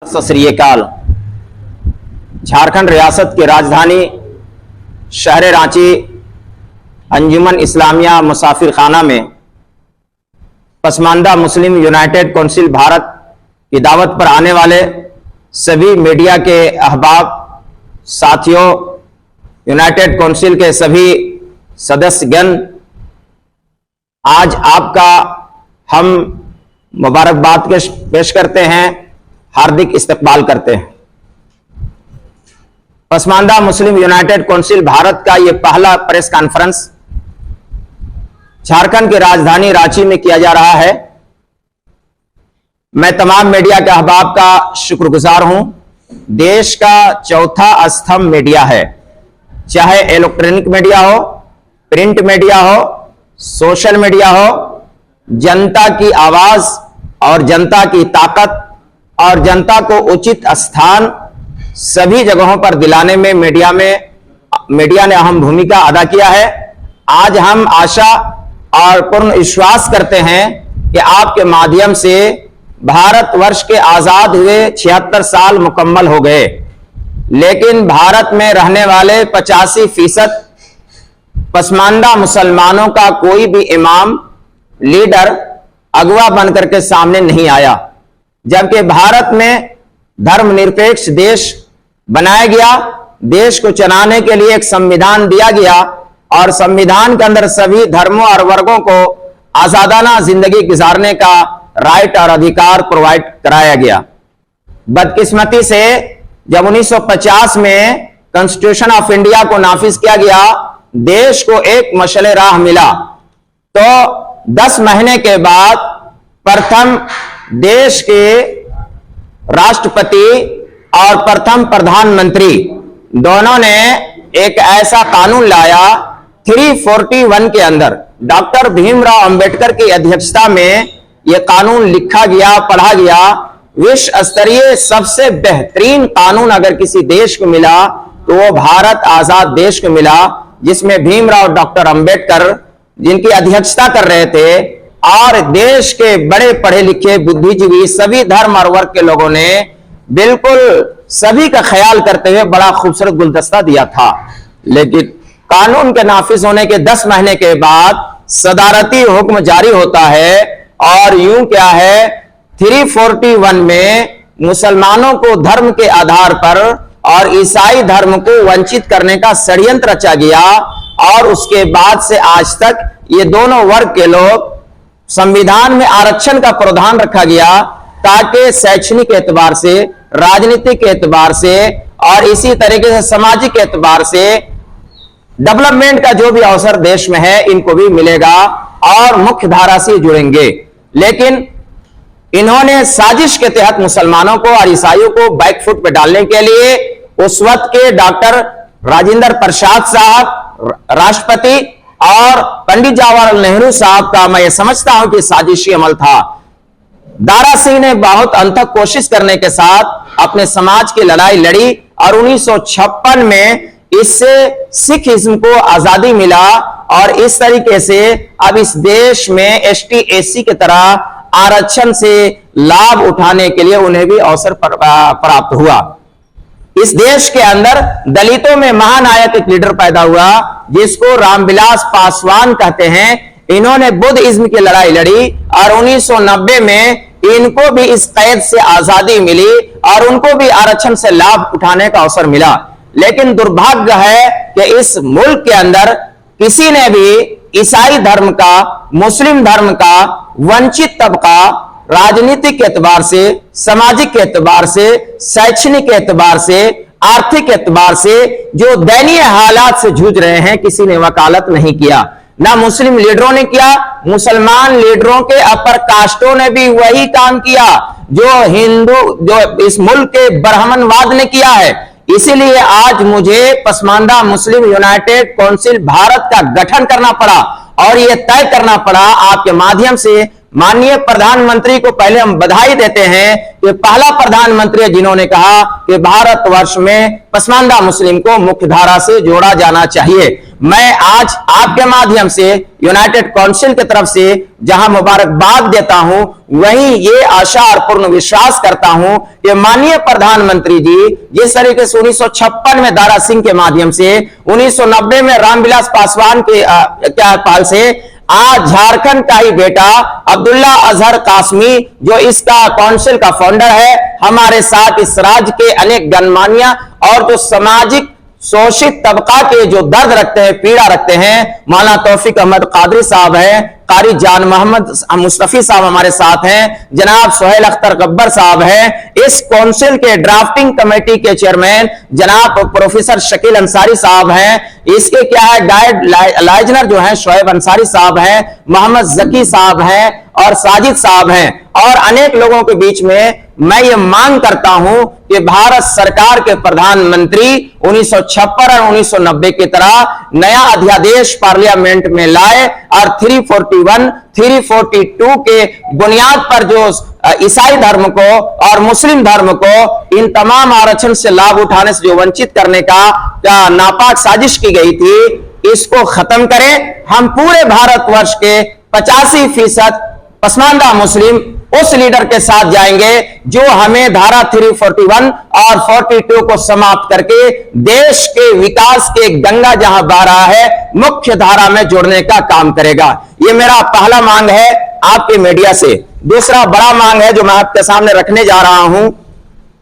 सत श्री अकाल। झारखंड रियासत की राजधानी शहर रांची अंजुमन इस्लामिया मुसाफिर खाना में पसमानदा मुस्लिम यूनाइटेड काउंसिल भारत की दावत पर आने वाले सभी मीडिया के अहबाब साथियों, यूनाइटेड काउंसिल के सभी सदस्यगण, आज आपका हम मुबारकबाद पेश करते हैं, हार्दिक इस्तकबाल करते हैं। पसमानदा मुस्लिम यूनाइटेड काउंसिल भारत का यह पहला प्रेस कॉन्फ्रेंस झारखंड की राजधानी रांची में किया जा रहा है। मैं तमाम मीडिया के अहबाब का शुक्रगुजार हूं। देश का चौथा स्तंभ मीडिया है, चाहे इलेक्ट्रॉनिक मीडिया हो, प्रिंट मीडिया हो, सोशल मीडिया हो। जनता की आवाज और जनता की ताकत और जनता को उचित स्थान सभी जगहों पर दिलाने में मीडिया ने अहम भूमिका अदा किया है। आज हम आशा और पूर्ण विश्वास करते हैं कि आपके माध्यम से भारतवर्ष के आजाद हुए 76 साल मुकम्मल हो गए, लेकिन भारत में रहने वाले 85% पसमानदा मुसलमानों का कोई भी इमाम, लीडर, अगवा बनकर के सामने नहीं आया। जबकि भारत में धर्मनिरपेक्ष देश बनाया गया, देश को चलाने के लिए एक संविधान दिया गया और संविधान के अंदर सभी धर्मों और वर्गों को आजादाना जिंदगी गुजारने का राइट और अधिकार प्रोवाइड कराया गया। बदकिस्मती से जब 1950 में कॉन्स्टिट्यूशन ऑफ इंडिया को नाफिज किया गया, देश को एक मशले राह मिला, तो 10 महीने के बाद प्रथम देश के राष्ट्रपति और प्रथम प्रधानमंत्री दोनों ने एक ऐसा कानून लाया 341 के अंदर। डॉक्टर भीमराव अंबेडकर की अध्यक्षता में यह कानून लिखा गया, पढ़ा गया। विश्व स्तरीय सबसे बेहतरीन कानून अगर किसी देश को मिला तो वो भारत आजाद देश को मिला, जिसमें भीमराव डॉक्टर अंबेडकर जिनकी अध्यक्षता कर रहे थे और देश के बड़े पढ़े लिखे बुद्धिजीवी सभी धर्म और वर्ग के लोगों ने बिल्कुल सभी का ख्याल करते हुए बड़ा खूबसूरत गुलदस्ता दिया था। लेकिन कानून के नाफिज होने के 10 महीने के बाद सदारती हुक्म जारी होता है और यूं क्या है, 341 में मुसलमानों को धर्म के आधार पर और ईसाई धर्म को वंचित करने का षड्यंत्र रचा गया और उसके बाद से आज तक ये दोनों वर्ग के लोग संविधान में आरक्षण का प्रावधान रखा गया ताकि शैक्षणिक एतबार से, राजनीतिक एतबार से और इसी तरीके से सामाजिक एतबार से डेवलपमेंट का जो भी अवसर देश में है इनको भी मिलेगा और मुख्य धारा से जुड़ेंगे। लेकिन इन्होंने साजिश के तहत मुसलमानों को और ईसाइयों को बैकफुट पे डालने के लिए उस वक्त के डॉक्टर राजेंद्र प्रसाद साहब राष्ट्रपति और पंडित जवाहरलाल नेहरू साहब का मैं ये समझता हूं कि साजिशी अमल था। दारा सिंह ने बहुत अंतक कोशिश करने के साथ अपने समाज की लड़ाई लड़ी और 1956 में इससे सिखिज्म को आजादी मिला और इस तरीके से अब इस देश में एसटी एससी की तरह आरक्षण से लाभ उठाने के लिए उन्हें भी अवसर प्राप्त हुआ। इस देश के अंदर दलितों में महानायक एक लीडर पैदा हुआ जिसको रामविलास पासवान कहते हैं। इन्होंने बुद्धिज्म की लड़ाई लड़ी और 1990 में इनको भी इस कैद से आजादी मिली और उनको भी आरक्षण से लाभ उठाने का अवसर मिला। लेकिन दुर्भाग्य है कि इस मुल्क के अंदर किसी ने भी ईसाई धर्म का, मुस्लिम धर्म का वंचित तबका राजनीतिक एतबार से, सामाजिक एतबार से, शैक्षणिक एतबार से, आर्थिक एतबार से जो दयनीय हालात से जूझ रहे हैं, किसी ने वकालत नहीं किया। ना मुस्लिम लीडरों ने किया, मुसलमान लीडरों के अपर कास्टों ने भी वही काम किया जो इस मुल्क के ब्राह्मणवाद ने किया है। इसीलिए आज मुझे पसमानदा मुस्लिम यूनाइटेड काउंसिल भारत का गठन करना पड़ा और यह तय करना पड़ा आपके माध्यम से। माननीय प्रधानमंत्री को पहले हम बधाई देते हैं कि पहला प्रधानमंत्री है जिन्होंने कहा कि भारतवर्ष में पसमानदा मुस्लिम को मुख्य धारा से जोड़ा जाना चाहिए। मैं आज आपके माध्यम से यूनाइटेड काउंसिल की तरफ से जहां मुबारकबाद देता हूं, वहीं ये आशा और पूर्ण विश्वास करता हूं कि माननीय प्रधानमंत्री जी जिस तरीके से 1956 में दारा सिंह के माध्यम से, 1990 में रामविलास पासवान के पाल से, आज झारखंड का ही बेटा अब्दुल्ला अजहर कासमी जो इसका काउंसिल का फाउंडर है, हमारे साथ इस राज्य के अनेक गणमान्य और जो सामाजिक शोषित तबका के जो दर्द रखते हैं, पीड़ा रखते हैं, मौलाना तौफीक अहमद कादरी साहब हैं, कारी जान मोहम्मद मुस्तफी साहब हमारे साथ हैं, जनाब सोहेल अख्तर गब्बर साहब हैं, इस काउंसिल के ड्राफ्टिंग कमेटी के चेयरमैन जनाब प्रोफेसर शकील अंसारी साहब हैं, इसके क्या है गाइड लाइजनर जो हैं शोएब अंसारी साहब हैं, मोहम्मद जकी साहब हैं और साजिद साहब हैं, और अनेक लोगों के बीच में मैं ये मांग करता हूं कि भारत सरकार के प्रधानमंत्री 1956 और 1990 की तरह नया अध्यादेश पार्लियामेंट में लाए और 341, 342 के बुनियाद पर जो ईसाई धर्म को और मुस्लिम धर्म को इन तमाम आरक्षण से लाभ उठाने से जो वंचित करने का नापाक साजिश की गई थी, इसको खत्म करें। हम पूरे भारतवर्ष के 85% पसमानदा मुस्लिम उस लीडर के साथ जाएंगे जो हमें धारा 341 और 42 को समाप्त करके देश के विकास के गंगा जहां बह रहा है, मुख्य धारा में जोड़ने का काम करेगा। यह मेरा पहला मांग है आपके मीडिया से। दूसरा बड़ा मांग है जो मैं आपके सामने रखने जा रहा हूं,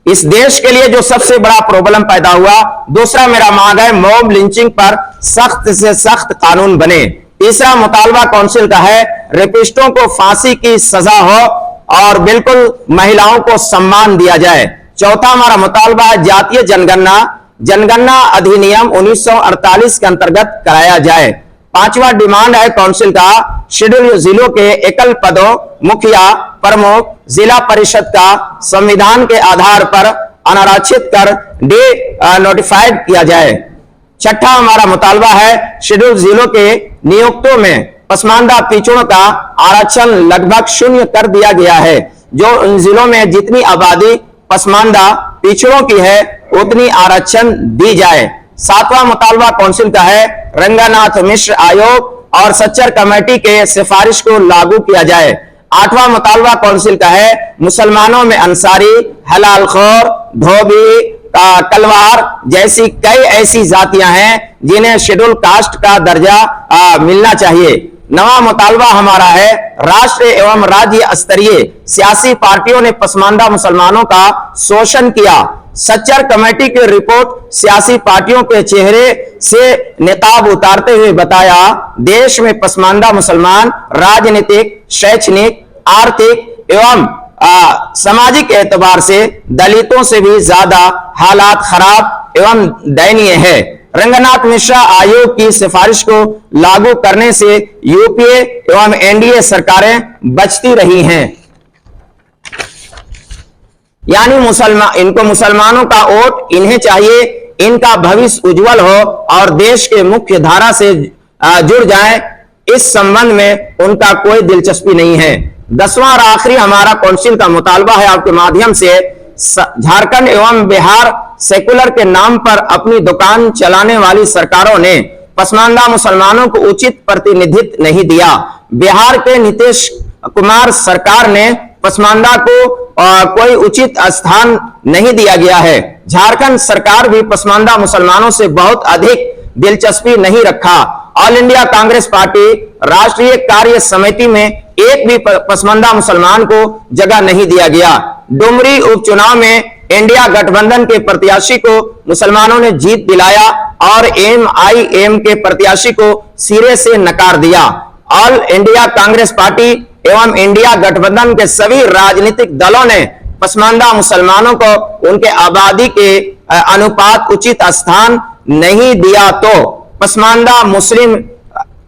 इस देश के लिए जो सबसे बड़ा प्रॉब्लम पैदा हुआ, दूसरा मेरा मांग है मॉब लिंचिंग पर सख्त से सख्त कानून बने। तीसरा मुतालबा काउंसिल का है रेपिस्टों को फांसी की सजा हो और बिल्कुल महिलाओं को सम्मान दिया जाए। चौथा हमारा मुतालबा है जातीय जनगणना अधिनियम 1948 के अंतर्गत कराया जाए। पांचवा डिमांड है काउंसिल का शेड्यूल जिलों के एकल पदों मुखिया प्रमुख जिला परिषद का संविधान के आधार पर अनारक्षित कर नोटिफाइड किया जाए। छठा हमारा मुतालबा है शेड्यूल जिलों के नियुक्तों में पसमानदा पिछड़ों का आरक्षण लगभग शून्य कर दिया गया है। जो उन जिलों में जितनी आबादी पसमानदा पिछड़ों की है उतनी आरक्षण दी जाए। सातवां मुतालबा काउंसिल का है रंगानाथ मिश्र आयोग और सच्चर कमेटी के सिफारिश को लागू किया जाए। आठवां मुतालबा काउंसिल का है मुसलमानों में अंसारी, हलालखोर, धोबी, कलवार जैसी कई ऐसी जातियां हैं जिन्हें शेड्यूल कास्ट का दर्जा मिलना चाहिए। नवा मुतालबा हमारा है राष्ट्रीय एवं राज्य स्तरीय सियासी पार्टियों ने पसमानदा मुसलमानों का शोषण किया। सच्चर कमेटी की रिपोर्ट सियासी पार्टियों के चेहरे से निकाब उतारते हुए बताया, देश में पसमानदा मुसलमान राजनीतिक, शैक्षणिक, आर्थिक एवं सामाजिक एतबार से दलितों से भी ज्यादा हालात खराब एवं दयनीय है। रंगनाथ मिश्रा आयोग की सिफारिश को लागू करने से यूपीए एवं एनडीए सरकारें बचती रही हैं। यानी इनको मुसलमानों का वोट इन्हें चाहिए, इनका भविष्य उज्जवल हो और देश के मुख्य धारा से जुड़ जाएं, इस संबंध में उनका कोई दिलचस्पी नहीं है। 10वां और आखिरी हमारा काउंसिल का मुतालबा है आपके माध्यम से झारखंड एवं बिहार सेकुलर के नाम पर अपनी दुकान चलाने वाली सरकारों ने पसमानदा मुसलमानों को उचित प्रतिनिधित्व नहीं दिया। बिहार के नीतीश कुमार सरकार ने पसमानदा को कोई उचित स्थान नहीं दिया गया है। झारखंड सरकार भी पसमानदा मुसलमानों से बहुत अधिक दिलचस्पी नहीं रखा। ऑल इंडिया कांग्रेस पार्टी राष्ट्रीय कार्य समिति में एक भी पसमानदा मुसलमान को जगह नहीं दिया गया। डुमरी उपचुनाव में इंडिया गठबंधन के प्रत्याशी को मुसलमानों ने जीत दिलाया और MIM के प्रत्याशी को सिरे से नकार दिया। ऑल इंडिया कांग्रेस पार्टी एवं इंडिया गठबंधन के सभी राजनीतिक दलों ने पसमानदा मुसलमानों को उनके आबादी के अनुपात उचित स्थान नहीं दिया, तो पसमानदा मुस्लिम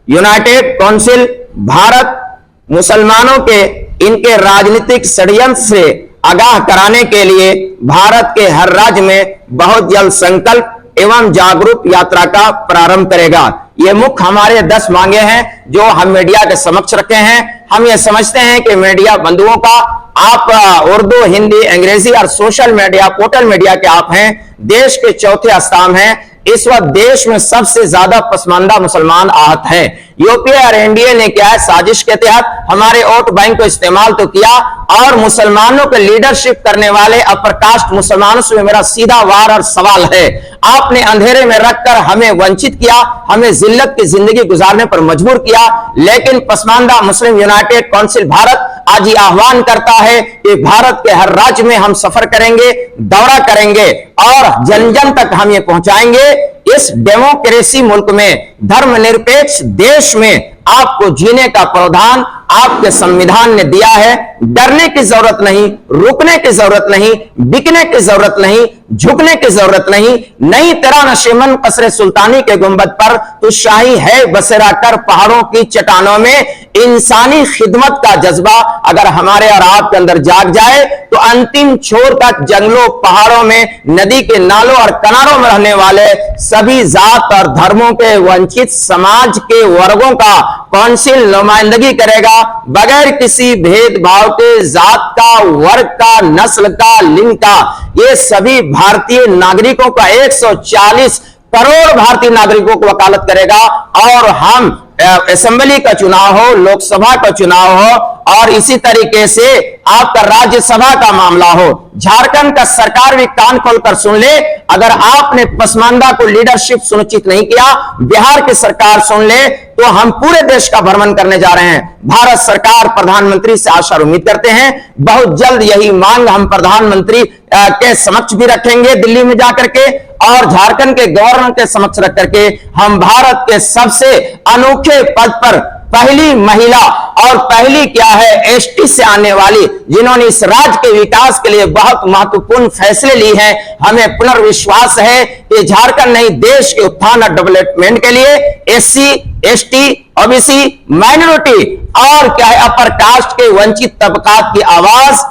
यूनाइटेड काउंसिल भारत मुसलमानों के इनके राजनीतिक षड्यंत्र से आगाह कराने के लिए भारत के हर राज्य में बहुत जल्द संकल्प एवं जागरूक यात्रा का प्रारंभ करेगा। ये मुख्य हमारे 10 मांगे हैं जो हम मीडिया के समक्ष रखे हैं। हम ये समझते हैं कि मीडिया बंधुओं का आप उर्दू, हिंदी, अंग्रेजी और सोशल मीडिया, पोर्टल मीडिया के आप हैं, देश के चौथे स्तंभ हैं। इस वक्त देश में सबसे ज्यादा पसमानदा मुसलमान आहत हैं। यूपीए और एनडीए ने क्या है, साजिश के तहत हमारे वोट बैंक को इस्तेमाल तो किया और मुसलमानों को लीडरशिप करने वाले अपर कास्ट मुसलमानों से मेरा सीधा वार और सवाल है, आपने अंधेरे में रखकर हमें वंचित किया, हमें जिल्लत की जिंदगी गुजारने पर मजबूर किया। लेकिन पसमानदा मुस्लिम यूनाइटेड काउंसिल भारत आज ये आह्वान करता है कि भारत के हर राज्य में हम सफर करेंगे, दौरा करेंगे और जन जन तक हम ये पहुंचाएंगे। इस डेमोक्रेसी मुल्क में, धर्मनिरपेक्ष देश में आपको जीने का प्रावधान आपके संविधान ने दिया है। डरने की जरूरत नहीं, रुकने की जरूरत नहीं, बिकने की जरूरत नहीं, झुकने की जरूरत नहीं। नहीं तेरा नशेमन कसरे सुल्तानी के गुंबद पर तो शाही है बसेरा कर पहाड़ों की चट्टानों में। इंसानी खिदमत का जज्बा अगर हमारे और आपके अंदर जाग जाए तो अंतिम छोर तक जंगलों, पहाड़ों में, नदी के नालों और किनारों में रहने वाले सभी जात और धर्मों के वंचित समाज के वर्गों का काउंसिल नुमाइंदगी करेगा बगैर किसी भेदभाव के। जात का, वर्ग का, नस्ल का, लिंग का, ये सभी भारतीय नागरिकों का 140 करोड़ भारतीय नागरिकों को वकालत करेगा। और हम असेंबली का चुनाव हो, लोकसभा का चुनाव हो और इसी तरीके से आपका राज्यसभा का मामला हो, झारखंड का सरकार भी कान खोलकर सुन ले। अगर आपने पसमानदा को लीडरशिप सुनिश्चित नहीं किया, बिहार की सरकार सुन ले तो हम पूरे देश का भ्रमण करने जा रहे हैं। भारत सरकार प्रधानमंत्री से आशा और उम्मीद करते हैं बहुत जल्द यही मांग हम प्रधानमंत्री के समक्ष भी रखेंगे दिल्ली में जाकर के, और झारखंड के गवर्नर के समक्ष रख करके हम भारत के सबसे अनोखे पद पर पहली महिला और पहली क्या है एसटी से आने वाली, जिन्होंने इस राज्य के विकास के लिए बहुत महत्वपूर्ण फैसले लिए हैं। हमें पुनर्विश्वास है कि झारखंड नहीं देश के उत्थान और डेवलपमेंट के लिए एससी, एसटी, ओबीसी, माइनॉरिटी और क्या है अपर कास्ट के वंचित तबकात की आवाज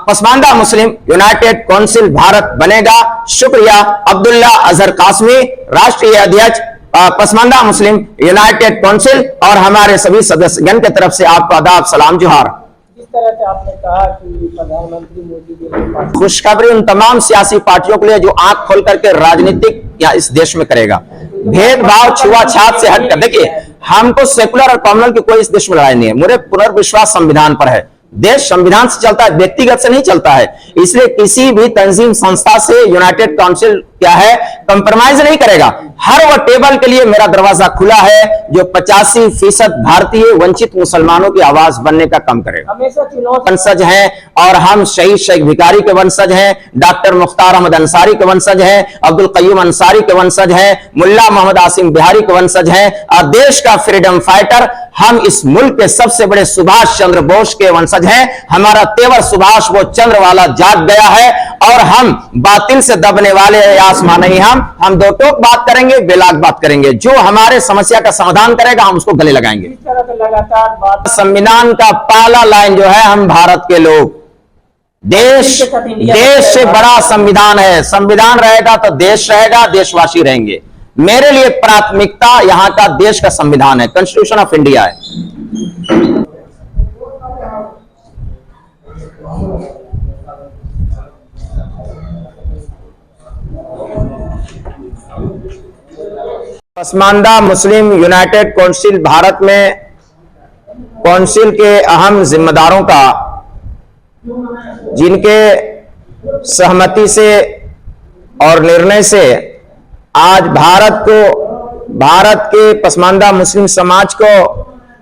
पसमानदा मुस्लिम यूनाइटेड काउंसिल भारत बनेगा। शुक्रिया। अब्दुल्ला अजहर कासमी, राष्ट्रीय अध्यक्ष पसमानदा मुस्लिम यूनाइटेड काउंसिल और हमारे सभी सदस्यगण की तरफ से आपको आदाब, सलाम, जोहार। जिस तरह से आपने कहा कि प्रधानमंत्री मोदी जी खुशखबरी उन तमाम सियासी पार्टियों के लिए जो आंख खोल करके राजनीतिक या इस देश में करेगा। भेदभाव, छुआछात से हटकर देखिए, हमको सेकुलर और कॉमनल की कोई इस देश में लड़ाई नहीं है। मेरे पुनर्विश्वास संविधान पर है। देश संविधान से चलता है, व्यक्तिगत से नहीं चलता है। इसलिए किसी भी तंजीम संस्था से यूनाइटेड काउंसिल क्या है कंप्रोमाइज नहीं करेगा। हर वो टेबल के लिए मेरा दरवाजा खुला है जो 85% भारतीय वंचित मुसलमानों की आवाज बनने का काम करेगा। हमेशा चुनाव वंशज हैं और हम शहीद शेख भिखारी के वंशज हैं, डॉक्टर मुख्तार अहमद अंसारी के वंशज हैं, अब्दुल कय्यूम अंसारी के वंशज हैं, मुल्ला मोहम्मद आसिम बिहारी के वंशज हैं और देश का फ्रीडम फाइटर हम इस मुल्क के सबसे बड़े सुभाष चंद्र बोस के वंशज हैं। हमारा तेवर सुभाष वो चंद्र वाला जाग गया है और हम बातिल से दबने वाले आसमान नहीं। हम दो टोक बात करेंगे, बेलाग बात करेंगे। जो हमारे समस्या का समाधान करेगा हम उसको गले लगाएंगे। इस तरह से लगातार बात संविधान का पहला लाइन जो है, हम भारत के लोग, देश से बड़ा संविधान है। संविधान रहेगा तो देश रहेगा, देशवासी रहेंगे। मेरे लिए प्राथमिकता यहां का देश का संविधान है, कॉन्स्टिट्यूशन ऑफ इंडिया है। पसमानदा मुस्लिम यूनाइटेड काउंसिल भारत में काउंसिल के अहम जिम्मेदारों का, जिनके सहमति से और निर्णय से आज भारत के पसमानदा मुस्लिम समाज को,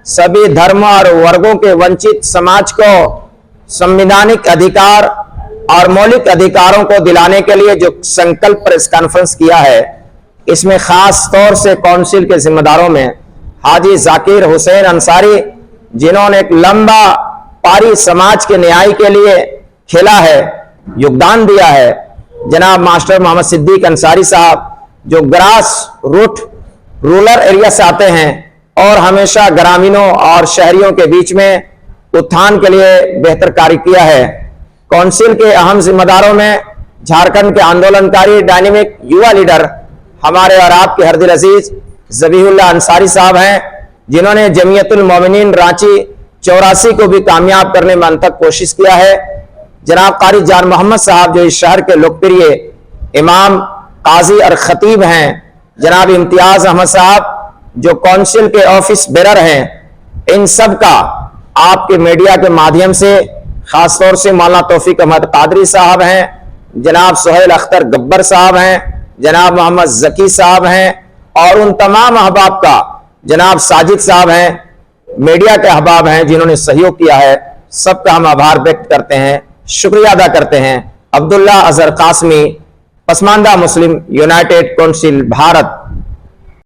सभी धर्म और वर्गों के वंचित समाज को संवैधानिक अधिकार और मौलिक अधिकारों को दिलाने के लिए जो संकल्प प्रेस कॉन्फ्रेंस किया है, इसमें खास तौर से काउंसिल के जिम्मेदारों में हाजी जाकिर हुसैन अंसारी, जिन्होंने एक लंबा पारी समाज के न्याय के लिए खेला है, योगदान दिया है। जनाब मास्टर मोहम्मद सिद्दीक अंसारी साहब, जो ग्रास रूट रूरल एरिया से आते हैं और हमेशा ग्रामीणों और शहरियों के बीच में उत्थान के लिए बेहतर कार्य किया है। काउंसिल के अहम जिम्मेदारों में झारखंड के आंदोलनकारी डायनेमिक युवा लीडर हमारे और आपके हरदिल अजीज ज़बीहुल्लाह अंसारी साहब हैं, जिन्होंने जमीयतुल मोमिनीन रांची 84 को भी कामयाब करने में अंत तक कोशिश किया है। जनाब कारी जान मोहम्मद साहब, जो इस शहर के लोकप्रिय इमाम, काजी और खतीब हैं, जनाब इम्तियाज अहमद साहब जो काउंसिल के ऑफिस बेरर हैं, इन सब का आपके मीडिया के माध्यम से, खासतौर से मौलाना तौफीक अहमद कादरी साहब हैं, जनाब सुहेल अख्तर गब्बर साहब हैं, जनाब मोहम्मद जकी साहब हैं, और उन तमाम अहबाब का, जनाब साजिद साहब हैं, मीडिया के अहबाब हैं जिन्होंने सहयोग किया है, सबका हम आभार व्यक्त करते हैं, शुक्रिया अदा करते हैं। Abdullah Azhar Qasmi, Pasmanda Muslim United Council Bharat.